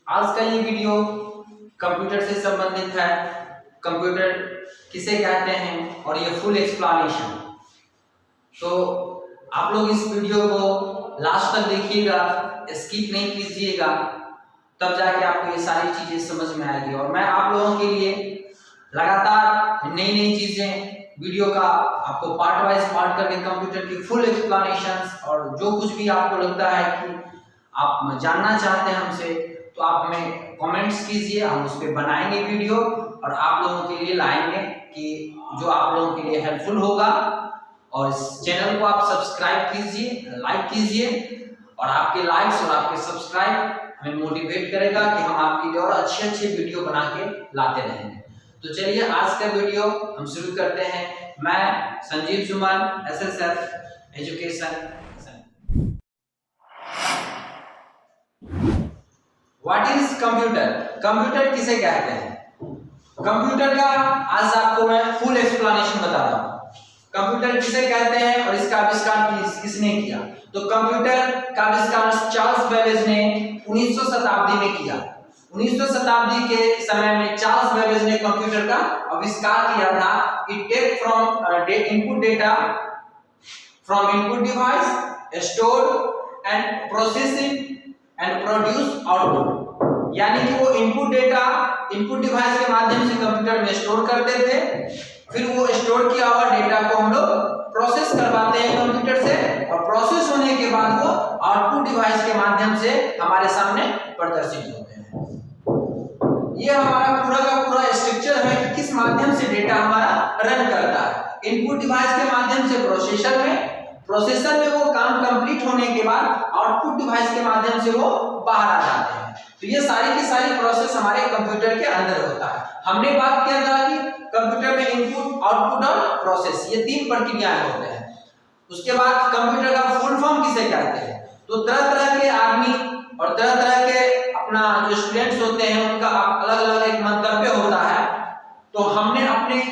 आज का ये वीडियो कंप्यूटर से संबंधित है। कंप्यूटर किसे कहते हैं और ये फुल एक्सप्लेनेशन। तो आप लोग इस वीडियो को लास्ट तक देखिएगा, स्किप नहीं कीजिएगा, तब जाके आपको ये सारी चीजें समझ में आएगी। और मैं आप लोगों के लिए लगातार नई नई चीजें वीडियो का आपको पार्ट वाइज पार्ट करके कंप्यूटर की फुल एक्सप्लेनेशन और जो कुछ भी आपको लगता है कि आप जानना चाहते हैं हमसे, तो आप हमें कमेंट्स कीजिए, हम उस पर बनाएंगे वीडियो और आप लोगों के लिए लाएंगे कि जो आप लोगों के लिए हेल्पफुल होगा। और इस चैनल को आप सब्सक्राइब कीजिए, लाइक कीजिए, और आपके लाइक्स और आपके सब्सक्राइब हमें मोटिवेट करेगा कि हम आपके लिए और अच्छे अच्छे वीडियो बना के लाते रहेंगे। तो चलिए आज का वीडियो हम शुरू करते हैं। मैं संजीव सुमन, SSF education. What is computer? Computer किसे कहते हैं? कंप्यूटर का आज आपको मैं फुल एक्सप्लेनेशन बता रहा हूं। कंप्यूटर किसे कहते हैं और इसका आविष्कार किसने किया? तो कंप्यूटर का आविष्कार चार्ल्स बेबेज ने 19वीं शताब्दी में किया। 19वीं शताब्दी के समय में चार्ल्स बेबेज ने कंप्यूटर का आविष्कार किया था। It take from input data from input device, store and processing and produce output. यानी कि वो इनपुट डेटा इनपुट डिवाइस के माध्यम से कंप्यूटर में स्टोर करते थे, फिर वो स्टोर किया हुआ डेटा को हम लोग प्रोसेस करवाते हैं कंप्यूटर से, और प्रोसेस होने के बाद वो आउटपुट डिवाइस के माध्यम से हमारे सामने प्रदर्शित होते हैं। ये हमारा पूरा का पूरा स्ट्रक्चर है कि किस माध्यम से डेटा हमारा रन करता है। इनपुट डिवाइस के माध्यम से प्रोसेसर में वो काम कंप्लीट होने के बाद आउटपुट डिवाइस के माध्यम से वो बाहर आ जाते हैं। तो ये सारी की सारी प्रोसेस हमारे कंप्यूटर के अंदर होता है। हमने बात किया था कि कंप्यूटर में इनपुट, आउटपुट और प्रोसेस, ये तीन प्रक्रियाएं होते हैं। उसके बाद कंप्यूटर का फुल फॉर्म किसे कहते हैं? तो तरह तरह के आदमी और तरह तरह के अपना जो स्टूडेंट्स होते हैं उनका अलग अलग एक मंतव्य होता है। तो हमने अपने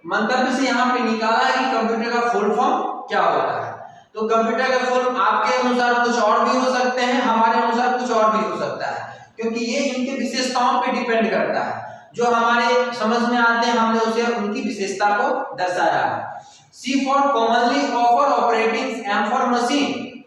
मंतव्य से यहाँ पे निकाला है कि कंप्यूटर का फुल फॉर्म क्या होता है। तो कंप्यूटर का फुल आपके अनुसार कुछ और भी हो सकते हैं, हमारे अनुसार कुछ और भी हो सकता है, क्योंकि ये इनके विशेषताओं पे डिपेंड करता है। जो हमारे समझ में आते हैं हमने उसे उनकी विशेषता को दर्शाया है। C for commonly offer operating, M for machine,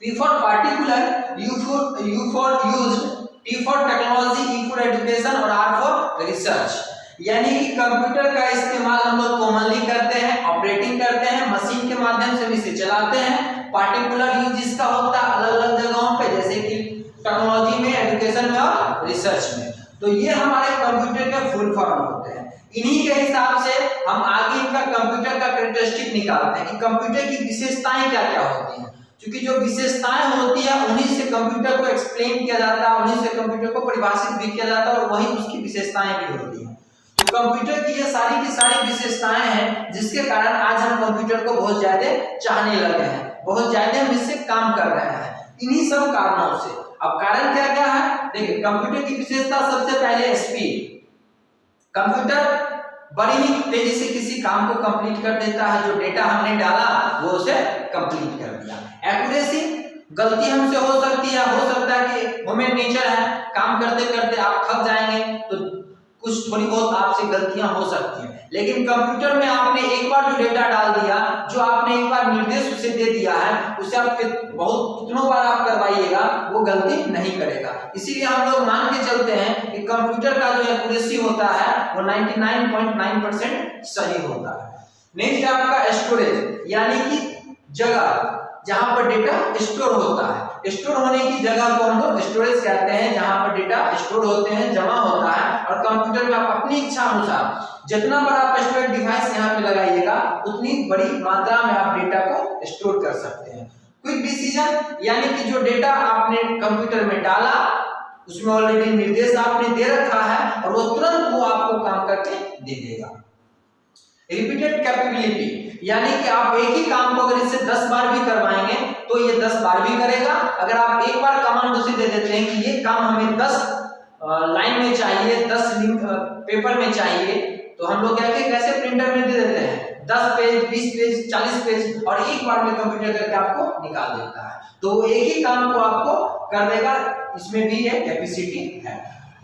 P for particular, U for used, T for technology, E for education और R for research। यानी कि कंप्यूटर का इस्तेमाल हम लोग कॉमनली करते हैं, ऑपरेटिंग करते हैं, मशीन के माध्यम से इसे चलाते हैं। पार्टिकुलर यूज जिसका होता है अलग अलग जगहों पे, जैसे कि टेक्नोलॉजी में, एजुकेशन में और रिसर्च में। तो ये हमारे कंप्यूटर के फुल फॉर्म होते हैं। इन्हीं के हिसाब से हम आगे इनका कंप्यूटर का कैरेक्टरिस्टिक निकालते हैं कि कंप्यूटर की विशेषताएं क्या क्या होती हैं। क्योंकि जो विशेषताएं होती है उन्हीं से कंप्यूटर को एक्सप्लेन किया जाता है, उन्हीं से कंप्यूटर को परिभाषित भी किया जाता है, और वही उसकी विशेषताएं भी होती हैं। तो कंप्यूटर की ये सारी की सारी विशेषताएं हैं जिसके कारण आज हम कंप्यूटर को बहुत ज्यादा चाहने लगे हैं, बहुत ज्यादा हम इससे काम कर रहे हैं, इन्हीं सब कारणों से। अब कारण क्या क्या है? देखिए, कंप्यूटर की विशेषता सबसे पहले स्पीड। कंप्यूटर बड़ी ही तेजी से किसी काम को कंप्लीट कर देता है। जो डेटा हमने डाला वो उसे कंप्लीट कर दिया। एक्यूरेसी, गलती हमसे हो सकती है, हो सकता है कि ह्यूमन नेचर है, काम करते करते आप थक जाएंगे तो कुछ थोड़ी बहुत आपसे गलतियां हो सकती हैं, लेकिन कंप्यूटर में आपने एक बार जो डेटा डाल दिया, जो आपने एक बार निर्देश उसे दे दिया है, उसे आप बहुत कितनों बार आप करवाइएगा वो गलती नहीं करेगा। इसीलिए हम लोग मान के चलते हैं कि कंप्यूटर का जो एक्यूरेसी होता है वो 99.9% सही होता है। नेक्स्ट आपका स्टोरेज, यानी कि जगह जहां पर डेटा स्टोर होता है। स्टोर होने की जगह को हम लोग स्टोरेज कहते हैं, जहां पर डेटा स्टोर होते हैं, जमा होता है। और कंप्यूटर में आप अपनी इच्छा अनुसार जितना बड़ा आप स्टोरेज डिवाइस यहाँ पे लगाइएगा उतनी बड़ी मात्रा में आप डेटा को स्टोर कर सकते हैं। क्विक डिसीजन, यानी कि जो डेटा आपने कंप्यूटर में डाला उसमें ऑलरेडी निर्देश आपने दे रखा है और वो तुरंत वो आपको काम करके दे देगा। रिपीटेड कैपेबिलिटी, यानी कि आप एक ही काम को अगर इससे 10 बार भी करवाएंगे तो ये 10 बार भी करेगा। अगर आप एक बार कमांड उसे दे देते हैं कि ये काम हमें 10 लाइन में चाहिए, 10 पेपर में चाहिए, तो हम लोग क्या कैसे प्रिंटर में दे देते हैं, 10 पेज, 20 पेज, 40 पेज और एक बार में कंप्यूटर करके आपको निकाल देता है। तो वो एक ही काम को आपको कर देगा, इसमें भी एक कैपेसिटी है।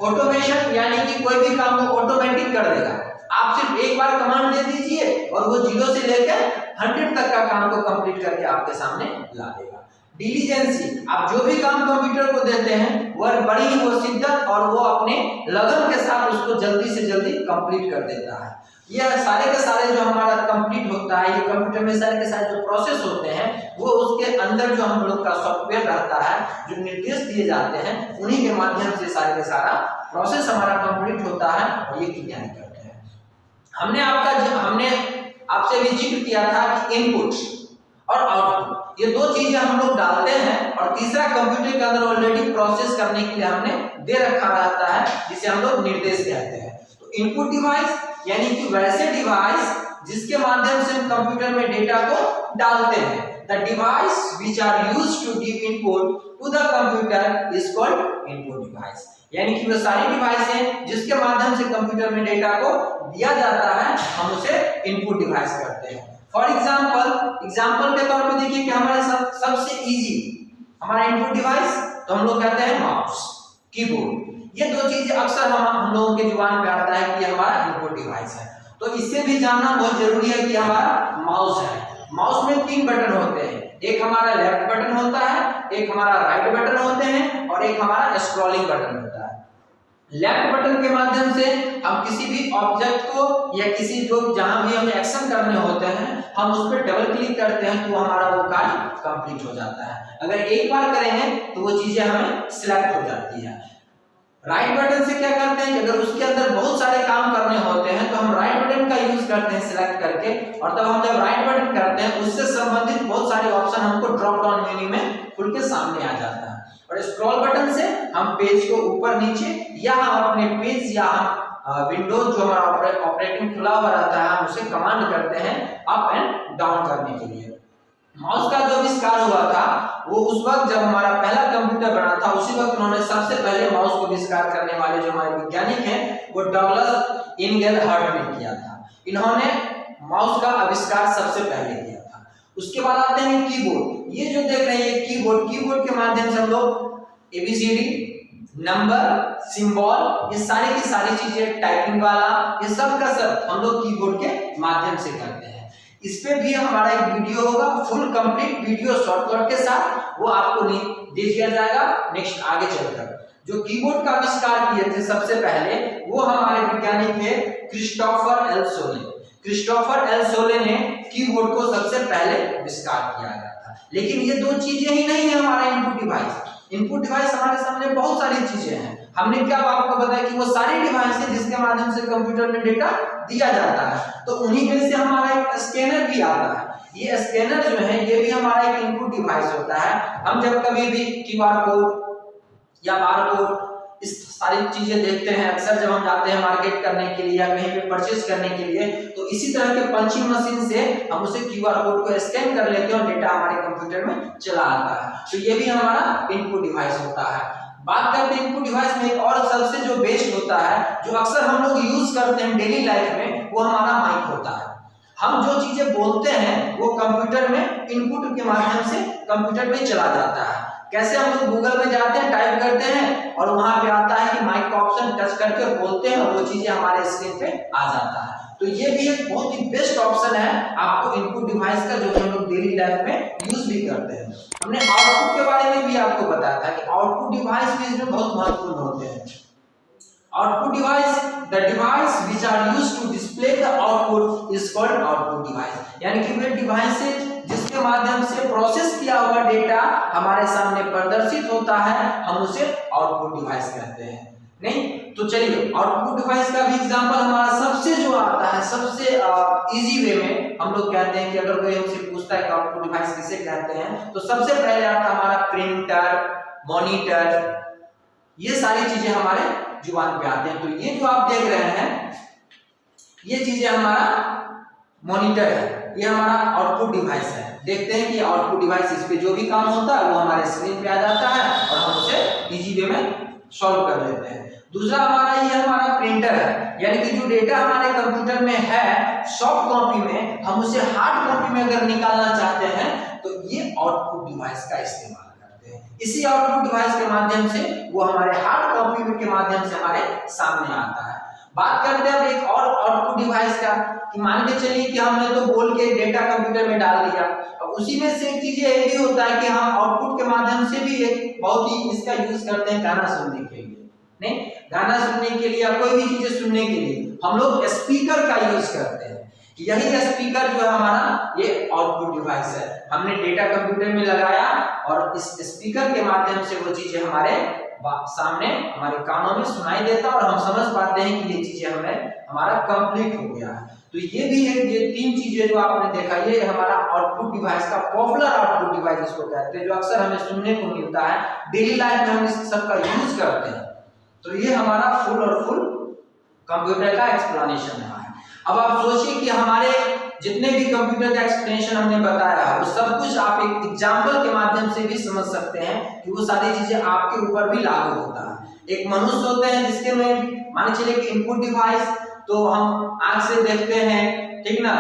ऑटोमेशन यानी कि कोई भी काम को ऑटोमेटिक कर देगा। आप सिर्फ एक बार कमांड दे दीजिए और वो 0 से लेकर 100 तक का काम को कंप्लीट करके आपके सामने ला देगा। डिलीजेंसी, आप जो भी काम कंप्यूटर को देते हैं वह बड़ी ही वो शिद्दत और वो अपने लगन के साथ उसको जल्दी से जल्दी कंप्लीट कर देता है। यह सारे के सारे जो हमारा कंप्लीट होता है, ये कंप्यूटर में सारे के सारे जो प्रोसेस होते हैं वो उसके अंदर जो हम लोग का सॉफ्टवेयर रहता है, जो निर्देश दिए जाते हैं, उन्हीं के माध्यम से सारे का सारा प्रोसेस हमारा कंप्लीट होता है और ये क्रियाएं करते हैं। हमने आपसे भी जिक्र किया था कि इनपुट और आउटपुट, ये दो चीजें हम लोग डालते हैं और तीसरा कंप्यूटर के अंदर ऑलरेडी प्रोसेस करने के लिए हमने दे रखा रहता है, जिसे हम लोग निर्देश कहते हैं। तो इनपुट डिवाइस यानी कि वैसे डिवाइस जिसके माध्यम से हम कंप्यूटर में डेटा को डालते हैं। The device which are used to give input to the computer is called input device. यानी कि वो सारी डिवाइस हैं जिसके माध्यम से कंप्यूटर में डेटा को दिया जाता है, हम उसे इनपुट डिवाइस करते हैं। फॉर एग्जाम्पल के तौर पे देखिए कि हमारे सबसे इजी हमारा इनपुट डिवाइस तो हम लोग कहते हैं माउस, कीबोर्ड। ये दो चीजें अक्सर हम लोगों के जुबान पे आता है कि हमारा इनपुट डिवाइस है। तो इससे भी जानना बहुत जरूरी है कि हमारा माउस है। माउस में 3 बटन होते हैं, एक हमारा लेफ्ट बटन होता है, एक हमारा राइट बटन होते हैं और एक हमारा स्क्रॉलिंग बटन होता है। लेफ्ट बटन के माध्यम से हम किसी भी ऑब्जेक्ट को या किसी जो जहां भी हमें एक्शन करने होते हैं हम उस पर डबल क्लिक करते हैं तो हमारा वो कार्य कंप्लीट हो जाता है। अगर एक बार करेंगे तो वो चीजें हमें सिलेक्ट हो जाती है। राइट बटन से क्या करते हैं कि अगर उसके अंदर बहुत सारे काम करने होते हैं तो हम राइट बटन का यूज करते हैं सिलेक्ट करके, और तब हम जब राइट बटन करते हैं उससे संबंधित बहुत सारे ऑप्शन हमको ड्रॉप डाउन मेन्यू में खुल के सामने आ जाता है। और स्क्रॉल बटन से हम पेज को ऊपर नीचे या हम अपने पेज या हम विंडोज जो हमारा ऑपरेटिंग खुला हुआ रहता है हम उसे कमांड करते हैं अप एंड डाउन करने के लिए। माउस का जो आविष्कार हुआ था वो उस वक्त जब हमारा पहला कंप्यूटर बना था, उसी वक्त उन्होंने सबसे पहले माउस को आविष्कार करने वाले जो हमारे वैज्ञानिक हैं वो डगलस इंगेलहर्ट ने किया था। इन्होंने माउस का आविष्कार सबसे पहले किया था। उसके बाद आते हैं कीबोर्ड। ये जो देख रहे हैं ये कीबोर्ड के माध्यम से हम लोग एबीसीडी, नंबर, सिंबल, ये सारी की सारी चीजें टाइपिंग वाला ये सब का सब हम लोग कीबोर्ड के माध्यम से करते हैं। इस पे भी हमारा एक वीडियो होगा, फुल कंप्लीट वीडियो शॉर्टकट के साथ, वो आपको दे दिया जाएगा नेक्स्ट आगे चलकर। जो कीबोर्ड का आविष्कार किए थे सबसे पहले वो हमारे वैज्ञानिक थे क्रिस्टोफर एल सोले। क्रिस्टोफर एल सोले ने कीबोर्ड को सबसे पहले आविष्कार किया गया था। लेकिन ये दो चीजें ही नहीं है हमारा इनपुट डिवाइस। इनपुट डिवाइस हमारे सामने बहुत सारी चीजें हैं। हमने क्या आपको बताया कि वो सारी डिवाइस है जिसके माध्यम से कंप्यूटर में डेटा दिया जाता है। तो उन्हीं में से हमारा एक स्कैनर भी आता है। ये स्कैनर जो है ये भी हमारा एक इनपुट डिवाइस होता है। हम जब कभी भी क्यूआर कोड या बार कोड इस सारी चीजें देखते हैं, अक्सर जब हम जाते हैं मार्केट करने के लिए या कहीं पे परचेज करने के लिए, तो इसी तरह के पंचिंग मशीन से हम उसे क्यूआर कोड को स्कैन कर लेते हैं और डेटा हमारे कंप्यूटर में चला आता है। तो ये भी हमारा इनपुट डिवाइस होता है। बात करते हैं इनपुट डिवाइस में एक और सबसे जो बेस्ट होता है, जो अक्सर हम लोग यूज करते हैं डेली लाइफ में, वो हमारा माइक होता है। हम जो चीजें बोलते हैं वो कंप्यूटर में इनपुट के माध्यम से कंप्यूटर में चला जाता है। कैसे हम लोग गूगल में जाते हैं, टाइप करते हैं और वहां पे आता है कि माइक का ऑप्शन टच करके बोलते हैं और वो चीजें हमारे स्क्रीन पे आ जाता है। तो ये भी एक बहुत ही बेस्ट ऑप्शन है आपको इनपुट डिवाइस का, जो हम लोग डेली लाइफ में यूज भी करते हैं। हमने आउटपुट के बारे में भी आपको बताया था कि आउटपुट डिवाइस भी इसमें बहुत महत्वपूर्ण होते हैं। Output device, the device which are used to display the output is called output device. यानी कि वे डिवाइस जिसके माध्यम से प्रोसेस किया हुआ डेटा हमारे सामने प्रदर्शित होता है, हम उसे आउटपुट डिवाइस कहते हैं। नहीं तो चलिए आउटपुट डिवाइस का भी एग्जांपल हमारा सबसे जो आता है, सबसे इजी वे में हम लोग कहते हैं कि अगर कोई हमसे पूछता है कि आउटपुट डिवाइस किसे कहते हैं, तो सबसे पहले आता है हमारा प्रिंटर, मॉनिटर, ये सारी चीजें हमारे जुबान पे आते हैं। तो ये जो आप देख रहे हैं ये चीजें हमारा मॉनिटर है, ये हमारा आउटपुट डिवाइस है। देखते हैं कि आउटपुट डिवाइस इस पे जो भी काम होता है वो हमारे स्क्रीन पे आ जाता है और हम उसे इजी वे में सॉल्व कर लेते हैं। दूसरा हमारा ये हमारा प्रिंटर है, यानी कि जो डेटा हमारे कंप्यूटर में है सॉफ्ट कॉपी में, हम उसे हार्ड कॉपी में अगर निकालना चाहते हैं तो ये आउटपुट डिवाइस का इस्तेमाल करते हैं। इसी आउटपुट डिवाइस के माध्यम से वो हमारे हार्ड कॉपी के माध्यम से हमारे सामने आता है। बात करते हैं अब एक और आउटपुट डिवाइस का, कि मान के चलिए कि हमने तो बोल के डेटा कंप्यूटर में डाल दिया, अब उसी में से एक चीज ये भी होता है कि हम आउटपुट के माध्यम से भी एक बहुत ही इसका यूज करते हैं गाना सुनने के लिए, नहीं गाना सुनने के लिए या कोई भी चीजें सुनने के लिए हम लोग स्पीकर का यूज करते हैं। यही स्पीकर जो है हमारा ये आउटपुट डिवाइस है, हमने डेटा कंप्यूटर में लगाया और इस स्पीकर के माध्यम से वो चीजें हमारे सामने हमारे कानों में सुनाई देता और हम समझ पाते हैं कि ये चीजें हमें हमारा कंप्लीट हो गया है। तो ये भी है, ये तीन चीजें जो आपने देखा ये हमारा आउटपुट डिवाइस का पॉपुलर आउटपुट डिवाइस इसको कहते हैं, जो अक्सर हमें सुनने को मिलता है, डेली लाइफ में हम इस सब का यूज करते हैं। तो ये हमारा फुल कंप्यूटर का एक्सप्लेनेशन है। अब आप सोचिए कि हमारे जितने भी कंप्यूटर का एक्सप्लेनेशन हमने बताया वो सब कुछ आप एक एग्जांपल के माध्यम से भी समझ सकते हैं कि वो सारी चीजें आपके ऊपर भी लागू होता है। एक मनुष्य होते हैं जिसके में मान चलिए कि इनपुट डिवाइस तो हम आंख से देखते हैं, ठीक ना,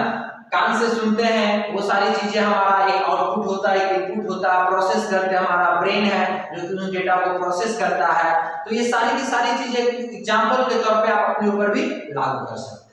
कान से सुनते हैं, वो सारी चीजें हमारा एक आउटपुट होता है, एक इनपुट होता है, प्रोसेस करते हैं, हमारा ब्रेन है जो कि उन डेटा को प्रोसेस करता है। तो ये सारी की सारी चीजें एग्जांपल के तौर पे आप अपने ऊपर भी लागू कर सकते हैं।